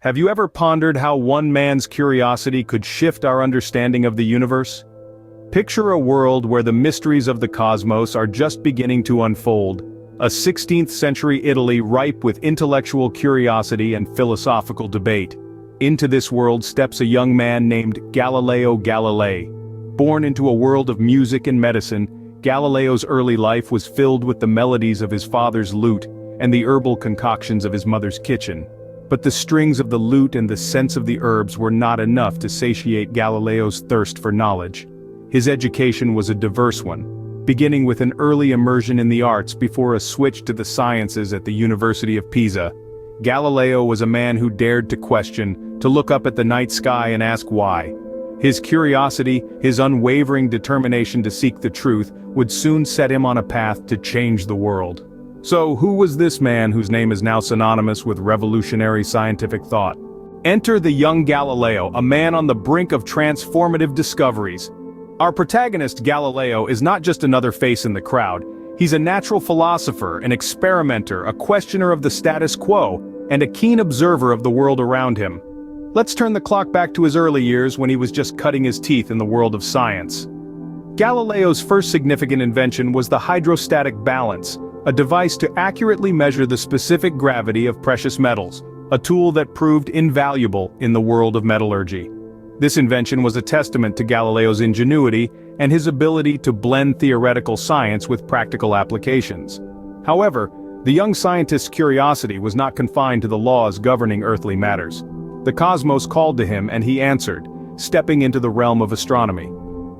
Have you ever pondered how one man's curiosity could shift our understanding of the universe? Picture a world where the mysteries of the cosmos are just beginning to unfold, a 16th century Italy ripe with intellectual curiosity and philosophical debate. Into this world steps a young man named Galileo Galilei. Born into a world of music and medicine, Galileo's early life was filled with the melodies of his father's lute and the herbal concoctions of his mother's kitchen. But the strings of the lute and the scents of the herbs were not enough to satiate Galileo's thirst for knowledge. His education was a diverse one, beginning with an early immersion in the arts before a switch to the sciences at the University of Pisa. Galileo was a man who dared to question, to look up at the night sky and ask why. His curiosity, his unwavering determination to seek the truth, would soon set him on a path to change the world. So, who was this man whose name is now synonymous with revolutionary scientific thought? Enter the young Galileo, a man on the brink of transformative discoveries. Our protagonist, Galileo, is not just another face in the crowd. He's a natural philosopher, an experimenter, a questioner of the status quo, and a keen observer of the world around him. Let's turn the clock back to his early years when he was just cutting his teeth in the world of science. Galileo's first significant invention was the hydrostatic balance, a device to accurately measure the specific gravity of precious metals, a tool that proved invaluable in the world of metallurgy. This invention was a testament to Galileo's ingenuity and his ability to blend theoretical science with practical applications. However, the young scientist's curiosity was not confined to the laws governing earthly matters. The cosmos called to him and he answered, stepping into the realm of astronomy.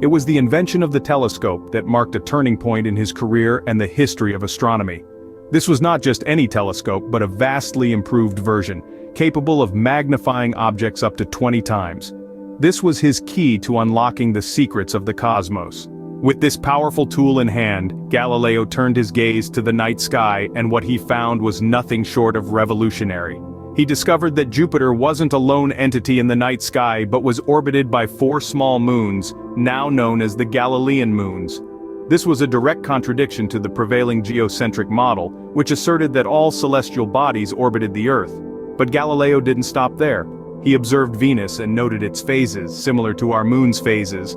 It was the invention of the telescope that marked a turning point in his career and the history of astronomy. This was not just any telescope but a vastly improved version, capable of magnifying objects up to 20 times. This was his key to unlocking the secrets of the cosmos. With this powerful tool in hand, Galileo turned his gaze to the night sky and what he found was nothing short of revolutionary. He discovered that Jupiter wasn't a lone entity in the night sky but was orbited by 4 small moons, now known as the Galilean moons. This was a direct contradiction to the prevailing geocentric model, which asserted that all celestial bodies orbited the Earth. But Galileo didn't stop there. He observed Venus and noted its phases, similar to our moon's phases,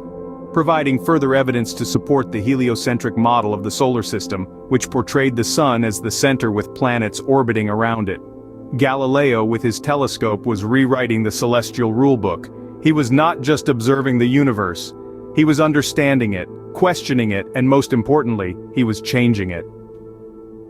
providing further evidence to support the heliocentric model of the solar system, which portrayed the sun as the center with planets orbiting around it. Galileo, with his telescope, was rewriting the celestial rulebook. He was not just observing the universe. He was understanding it, questioning it, and most importantly, he was changing it.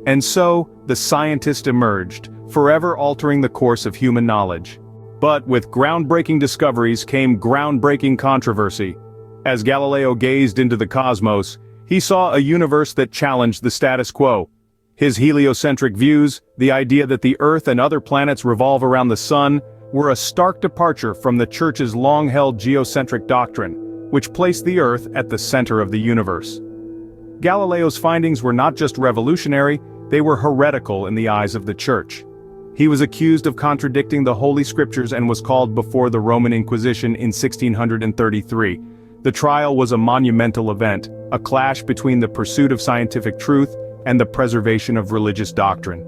And so, the scientist emerged, forever altering the course of human knowledge. But with groundbreaking discoveries came groundbreaking controversy. As Galileo gazed into the cosmos, he saw a universe that challenged the status quo. His heliocentric views, the idea that the Earth and other planets revolve around the Sun, were a stark departure from the Church's long-held geocentric doctrine, which placed the Earth at the center of the universe. Galileo's findings were not just revolutionary, they were heretical in the eyes of the Church. He was accused of contradicting the Holy Scriptures and was called before the Roman Inquisition in 1633. The trial was a monumental event, a clash between the pursuit of scientific truth and the preservation of religious doctrine.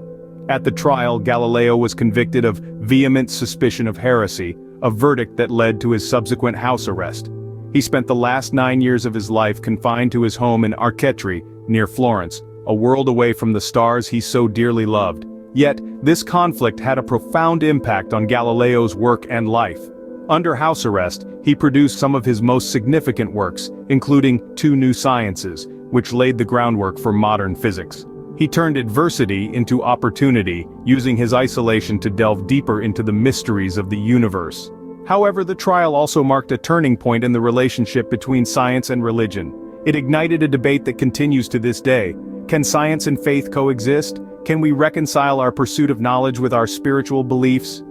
At the trial, Galileo was convicted of vehement suspicion of heresy, a verdict that led to his subsequent house arrest. He spent the last 9 years of his life confined to his home in Arcetri, near Florence, a world away from the stars he so dearly loved. Yet, this conflict had a profound impact on Galileo's work and life. Under house arrest, he produced some of his most significant works, including 2 new sciences, which laid the groundwork for modern physics. He turned adversity into opportunity, using his isolation to delve deeper into the mysteries of the universe. However, the trial also marked a turning point in the relationship between science and religion. It ignited a debate that continues to this day. Can science and faith coexist? Can we reconcile our pursuit of knowledge with our spiritual beliefs?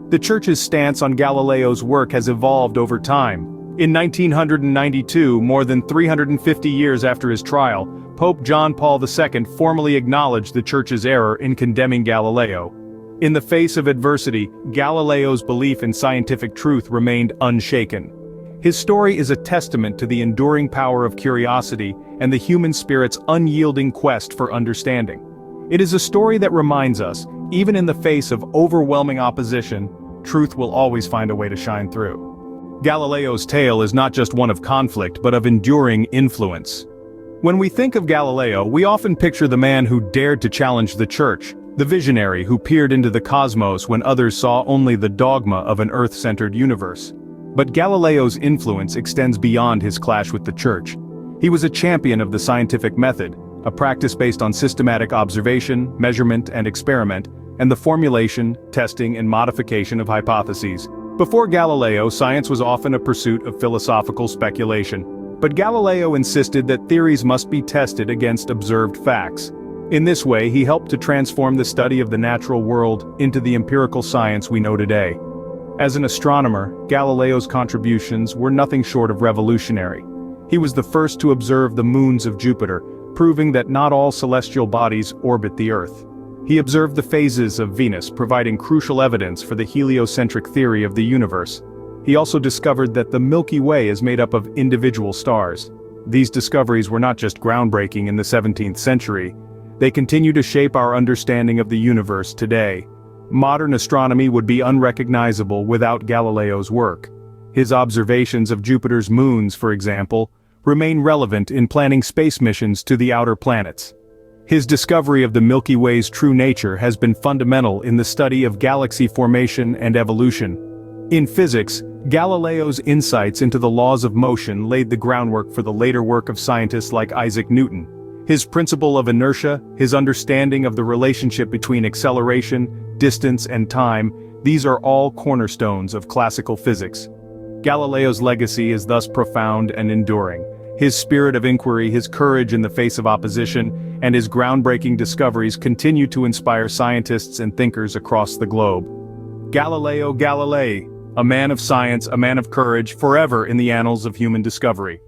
The Church's stance on Galileo's work has evolved over time. In 1992, more than 350 years after his trial, Pope John Paul II formally acknowledged the Church's error in condemning Galileo. In the face of adversity, Galileo's belief in scientific truth remained unshaken. His story is a testament to the enduring power of curiosity and the human spirit's unyielding quest for understanding. It is a story that reminds us, even in the face of overwhelming opposition, truth will always find a way to shine through. Galileo's tale is not just one of conflict but of enduring influence. When we think of Galileo, we often picture the man who dared to challenge the church, the visionary who peered into the cosmos when others saw only the dogma of an Earth-centered universe. But Galileo's influence extends beyond his clash with the church. He was a champion of the scientific method, a practice based on systematic observation, measurement, and experiment, and the formulation, testing, and modification of hypotheses. Before Galileo, science was often a pursuit of philosophical speculation. But Galileo insisted that theories must be tested against observed facts. In this way, he helped to transform the study of the natural world into the empirical science we know today. As an astronomer, Galileo's contributions were nothing short of revolutionary. He was the first to observe the moons of Jupiter, proving that not all celestial bodies orbit the Earth. He observed the phases of Venus, providing crucial evidence for the heliocentric theory of the universe. He also discovered that the Milky Way is made up of individual stars. These discoveries were not just groundbreaking in the 17th century. They continue to shape our understanding of the universe today. Modern astronomy would be unrecognizable without Galileo's work. His observations of Jupiter's moons, for example, remain relevant in planning space missions to the outer planets. His discovery of the Milky Way's true nature has been fundamental in the study of galaxy formation and evolution. In physics, Galileo's insights into the laws of motion laid the groundwork for the later work of scientists like Isaac Newton. His principle of inertia, his understanding of the relationship between acceleration, distance, and time, these are all cornerstones of classical physics. Galileo's legacy is thus profound and enduring. His spirit of inquiry, his courage in the face of opposition, and his groundbreaking discoveries continue to inspire scientists and thinkers across the globe. Galileo Galilei, a man of science, a man of courage, forever in the annals of human discovery.